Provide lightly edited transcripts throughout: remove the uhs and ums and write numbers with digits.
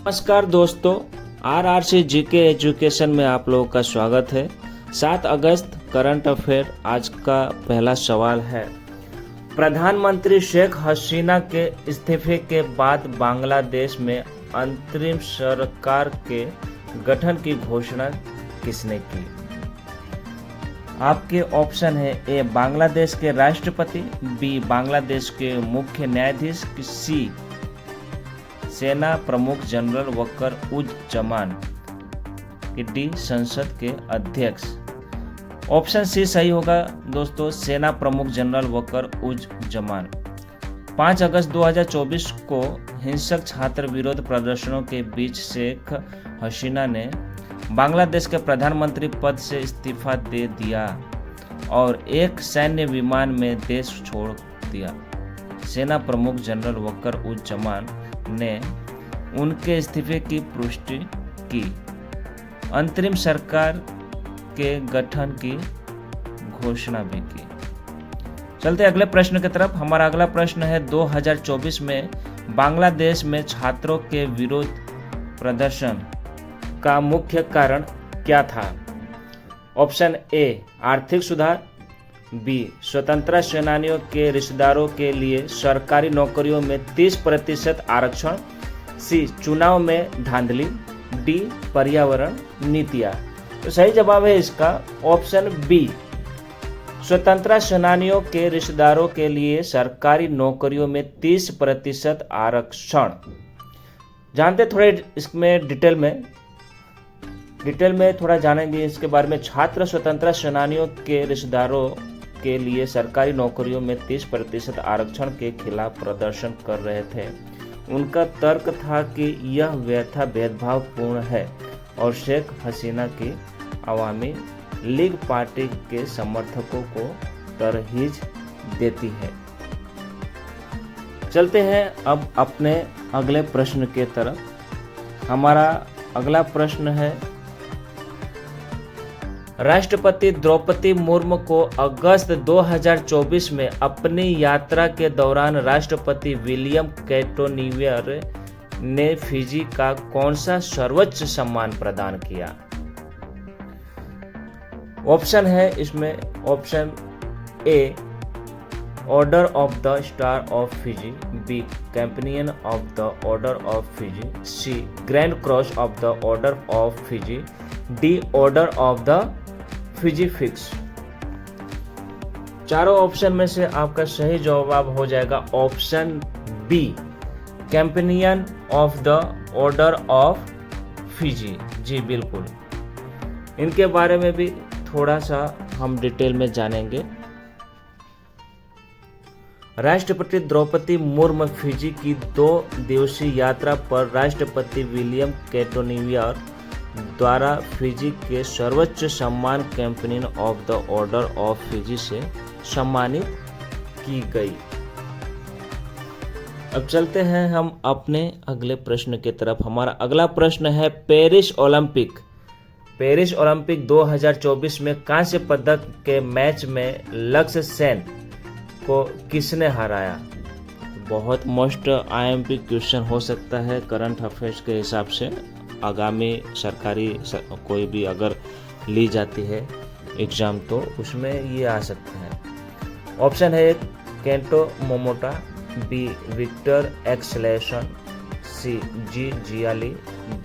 नमस्कार दोस्तों, RRC GK education में आप लोगों का स्वागत है। 7 अगस्त करंट अफेयर। आज का पहला सवाल है, प्रधानमंत्री शेख हसीना के इस्तीफे के बाद बांग्लादेश में अंतरिम सरकार के गठन की घोषणा किसने की? आपके ऑप्शन है ए बांग्लादेश के राष्ट्रपति, बी बांग्लादेश के मुख्य न्यायाधीश, सी सेना प्रमुख जनरल वकर उज जमान, डी संसद के अध्यक्ष। ऑप्शन सी सही होगा दोस्तों, सेना प्रमुख जनरल वकर उज जमान। 5 अगस्त 2024 को हिंसक छात्र विरोध प्रदर्शनों के बीच शेख हसीना ने बांग्लादेश के प्रधानमंत्री पद से इस्तीफा दे दिया और एक सैन्य विमान में देश छोड़ दिया। सेना प्रमुख जनरल वकर उज जमान ने उनके इस्तीफे की पुष्टि की, अंतरिम सरकार के गठन की घोषणा भी की। चलते अगले प्रश्न की तरफ। हमारा अगला प्रश्न है, 2024 में बांग्लादेश में छात्रों के विरोध प्रदर्शन का मुख्य कारण क्या था? ऑप्शन ए आर्थिक सुधार, बी स्वतंत्रता सेनानियों के रिश्तेदारों के लिए सरकारी नौकरियों में 30% आरक्षण, सी चुनाव में धांधली, डी पर्यावरण नीतियां। तो सही जवाब है इसका ऑप्शन बी, स्वतंत्रता सेनानियों के रिश्तेदारों के लिए सरकारी नौकरियों में 30% आरक्षण। जानते थोड़े इसमें डिटेल में थोड़ा जानेंगे इसके बारे में। छात्र स्वतंत्रता सेनानियों के रिश्तेदारों के लिए सरकारी नौकरियों में 30% आरक्षण के खिलाफ प्रदर्शन कर रहे थे। उनका तर्क था कि यह व्यवस्था भेदभावपूर्ण है और शेख हसीना की अवामी लीग पार्टी के समर्थकों को तरहीज देती है। चलते हैं अब अपने अगले प्रश्न के तरफ। हमारा अगला प्रश्न है, राष्ट्रपति द्रौपदी मुर्मू को अगस्त 2024 में अपनी यात्रा के दौरान राष्ट्रपति विलियम कैटोनियर ने फिजी का कौन सा सर्वोच्च सम्मान प्रदान किया? ऑप्शन है इसमें, option A order of the star of Fiji, B companion of the order of Fiji, C grand cross of the order of Fiji, D order of the Fiji fix. चारों ऑप्शन में से आपका सही जवाब हो जाएगा option B, companion of the order of Fiji. जी बिल्कुल, इनके बारे में भी थोड़ा सा हम डिटेल में जानेंगे। राष्ट्रपति द्रौपदी मुर्मू फिजी की 2 दिवसीय यात्रा पर राष्ट्रपति विलियम कैटोनियर द्वारा फिजी के सर्वोच्च सम्मान companion of the order of Fiji से सम्मानित की गई। अब चलते हैं हम अपने अगले प्रश्न की तरफ। हमारा अगला प्रश्न है, पेरिस ओलंपिक 2024 में कांस्य पदक के मैच में लक्ष्य सेन को किसने हराया? बहुत मोस्ट IMP क्वेश्चन हो सकता है करंट अफेयर्स के हिसाब से। आगामी सरकारी कोई भी अगर ली जाती है एग्जाम तो उसमें ये आ सकता है। ऑप्शन है एक Kento Momota, B Viktor Axelsen, C जी जियाली,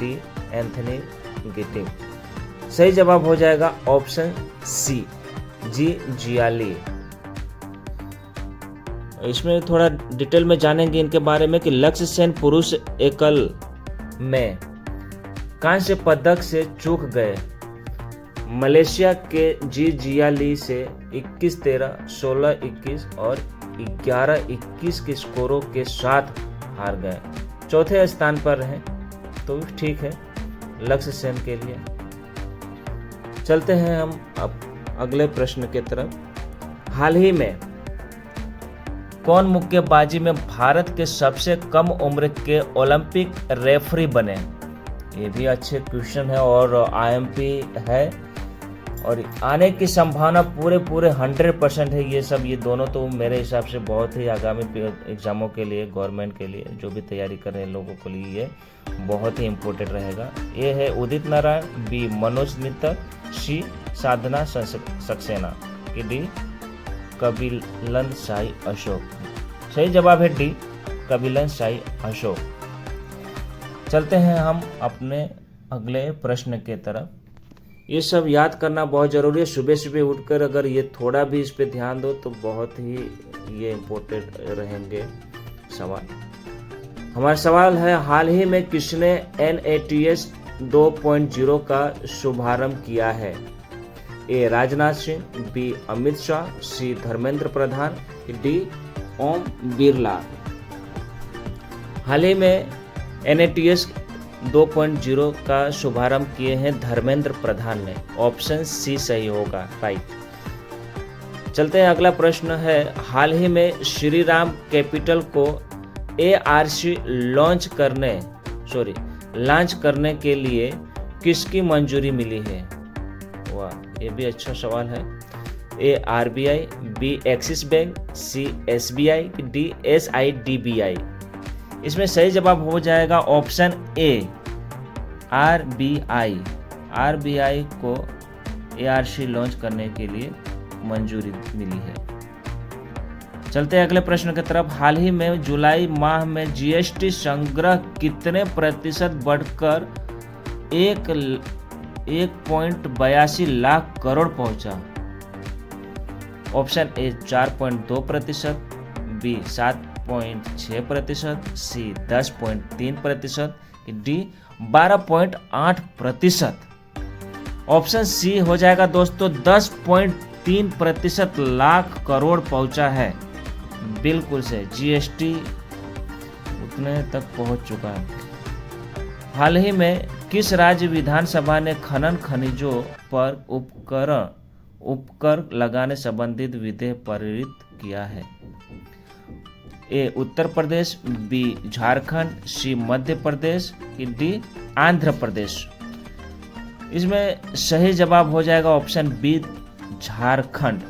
डी एंथनी गिटिंग। सही जवाब हो जाएगा ऑप्शन सी, जी जियाली। इसमें थोड़ा डिटेल में जानेंगे इनके बारे में कि लक्ष्य सेन पुरुष एकल में कांस्य पदक से चूक गए। मलेशिया के जी जियाली से 21-13, 16-21 और 11-21 के स्कोरों के साथ हार गए। चौथे स्थान पर रहे तो ठीक है लक्ष्य सेन के लिए। चलते हैं हम अब अगले प्रश्न की तरफ। हाल ही में कौन मुक्केबाजी में भारत के सबसे कम उम्र के ओलंपिक रेफरी बने? ये भी अच्छे क्वेश्चन है और IMP है। और आने की संभावना पूरे 100% है। ये दोनों तो मेरे हिसाब से बहुत ही आगामी एग्जामों के लिए, गवर्नमेंट के लिए, जो भी तैयारी कर रहे हैं लोगों के लिए ये बहुत ही इम्पोर्टेंट रहेगा। ये है उदित नारायण, बी मनोज मित्तल, सी साधना सक्सेना, कि डी कबिलन साई अशोक। सही जवाब है डी कबिलन साई अशोक। चलते हैं हम अपने अगले प्रश्न के तरफ। ये सब याद करना बहुत ज़रूरी है। सुबह सुबह उठकर अगर ये थोड़ा भी इस पे ध्यान दो तो बहुत ही ये इम्पोर्टेंट रहेंगे सवाल। हमारा सवाल है, हाल ही में किसने NATS 2.0 का शुभारंभ किया है? ए राजनाथ सिंह, बी अमित शाह, सी धर्मेंद्र प्रधान, डी ओम बिरला। हाल ही में NATS 2.0 का शुभारंभ किए हैं धर्मेंद्र प्रधान ने। ऑप्शन सी सही होगा, राइट। चलते हैं, अगला प्रश्न है, हाल ही में श्री राम कैपिटल को ARC लॉन्च करने के लिए किसकी मंजूरी मिली है? वाह, ये भी अच्छा सवाल है। ए RBI, बी एक्सिस बैंक, सी SBI, डी SIDBI। इसमें सही जवाब हो जाएगा ऑप्शन ए RBI। RBI को ARC लॉन्च करने के लिए मंजूरी मिली है। चलते हैं अगले प्रश्न की तरफ। हाल ही में जुलाई माह में GST संग्रह कितने प्रतिशत बढ़कर 1.82 लाख करोड़ पहुंचा? Option A 4.2%, B 7.6%, C 10.3%, D 12.8%। Option C हो जाएगा दोस्तों 10.3% लाख करोड़ पहुंचा है। बिल्कुल से GST उतने तक पहुंच चुका है। हाल ही में किस राज्य विधानसभा ने खनन खनिजों पर उपकर लगाने संबंधित विधेयक पारित किया है? ए उत्तर प्रदेश, बी झारखंड, सी मध्य प्रदेश, डी आंध्र प्रदेश। इसमें सही जवाब हो जाएगा ऑप्शन बी झारखंड।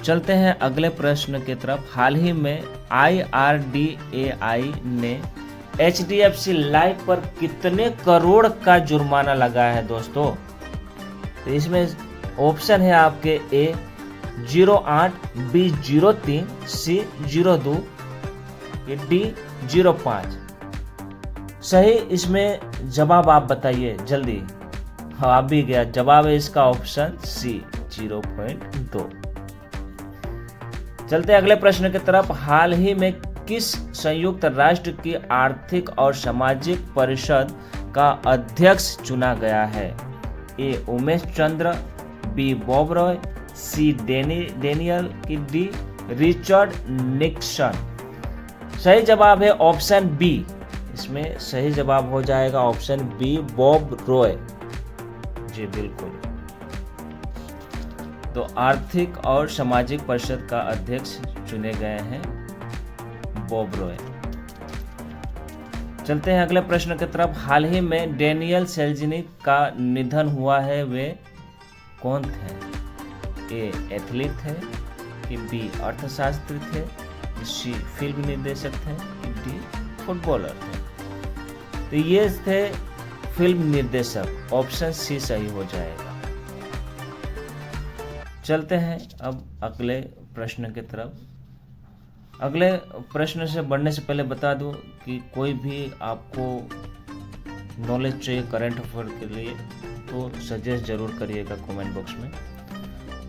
चलते हैं अगले प्रश्न की तरफ। हाल ही में IRDAI ने HDFC लाइफ पर कितने करोड़ का जुर्माना लगाया है दोस्तों? तो इसमें ऑप्शन है आपके ए 08, बी 03, सी 02, डी 05। सही इसमें जवाब आप बताइए जल्दी। हाँ, आप भी गया जवाब है इसका ऑप्शन सी 0.2। चलते अगले प्रश्न की तरफ। हाल ही में किस संयुक्त राष्ट्र की आर्थिक और सामाजिक परिषद का अध्यक्ष चुना गया है? ए उमेश चंद्र, बी बॉब रॉय, सी डेनियल, डी रिचर्ड निक्सन। सही जवाब है ऑप्शन बी। इसमें सही जवाब हो जाएगा ऑप्शन बी बॉब रॉय। जी बिल्कुल। तो आर्थिक और सामाजिक परिषद का अध्यक्ष चुने गए हैं बॉब रॉय। चलते हैं अगले प्रश्न की तरफ। हाल ही में डेनियल सेल्जनिक का निधन हुआ है, वे कौन थे? ए एथलीट थे, कि बी अर्थशास्त्री थे, सी फिल्म निर्देशक थे, कि डी फुटबॉलर थे। तो ये थे फिल्म निर्देशक। ऑप्शन सी सही हो जाएगा। चलते हैं अब अगले प्रश्न की तरफ। अगले प्रश्न से बढ़ने से पहले बता दूं कि कोई भी आपको नॉलेज चाहिए करंट अफेयर के लिए तो सजेस्ट जरूर करिएगा कमेंट बॉक्स में।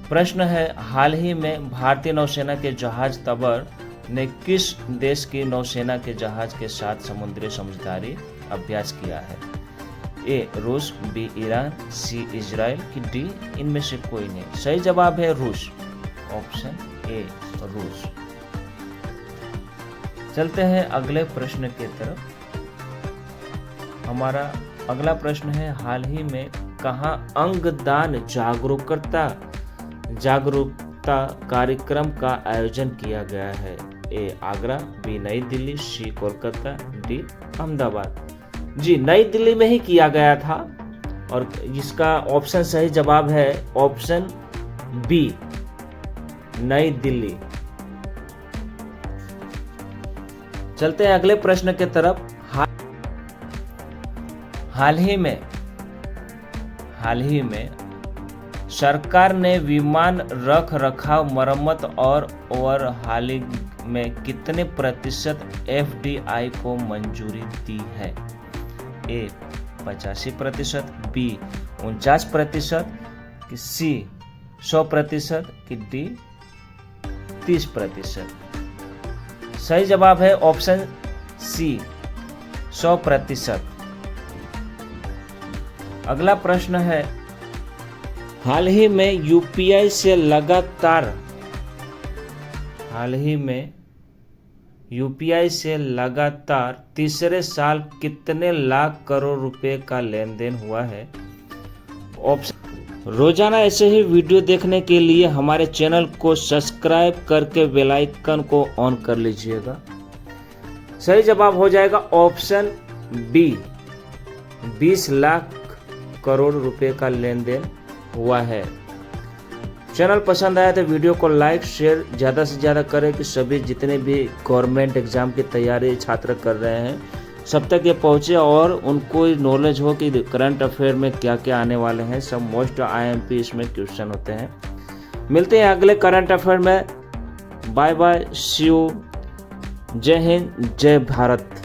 प्रश्न है, हाल ही में भारतीय नौसेना के जहाज तबर ने किस देश की नौसेना के जहाज के साथ समुद्री समझदारी अभ्यास किया है? ए रूस, बी ईरान, सी इजराइल, की डी इनमें से कोई नहीं। सही जवाब है रूस। ऑप्शन ए रूस। चलते हैं अगले प्रश्न की तरफ। हमारा अगला प्रश्न है, हाल ही में कहाँ अंगदान जागरूकता कार्यक्रम का आयोजन किया गया है? ए आगरा, बी नई दिल्ली, सी कोलकाता, डी अहमदाबाद। जी नई दिल्ली में ही किया गया था और इसका ऑप्शन सही जवाब है ऑप्शन बी, नई दिल्ली। चलते हैं अगले प्रश्न के तरफ। हाल ही में सरकार ने विमान रख रखाव मरम्मत और ओवरहॉलिंग में कितने प्रतिशत FDI को मंजूरी दी है? ए 85%, बी 49%, कि सी 100%, कि डी 30%। सही जवाब है ऑप्शन सी 100%। अगला प्रश्न है, हाल ही में यूपीआई से लगातार तीसरे साल कितने लाख करोड़ रुपए का लेन देन हुआ है? ऑप्शन। रोजाना ऐसे ही वीडियो देखने के लिए हमारे चैनल को सब्सक्राइब करके बेल आइकन को ऑन कर लीजिएगा। सही जवाब हो जाएगा ऑप्शन बी, 20 लाख करोड़ रुपए का लेन देन हुआ है। चैनल पसंद आया तो वीडियो को लाइक शेयर ज़्यादा से ज़्यादा करें कि सभी जितने भी गवर्नमेंट एग्जाम की तैयारी छात्र कर रहे हैं सब तक ये पहुँचे और उनको नॉलेज हो कि करंट अफेयर में क्या क्या आने वाले हैं। सब मोस्ट IMP इसमें क्वेश्चन होते हैं। मिलते हैं अगले करंट अफेयर में। बाय बाय, सी यू, जय हिंद, जय भारत।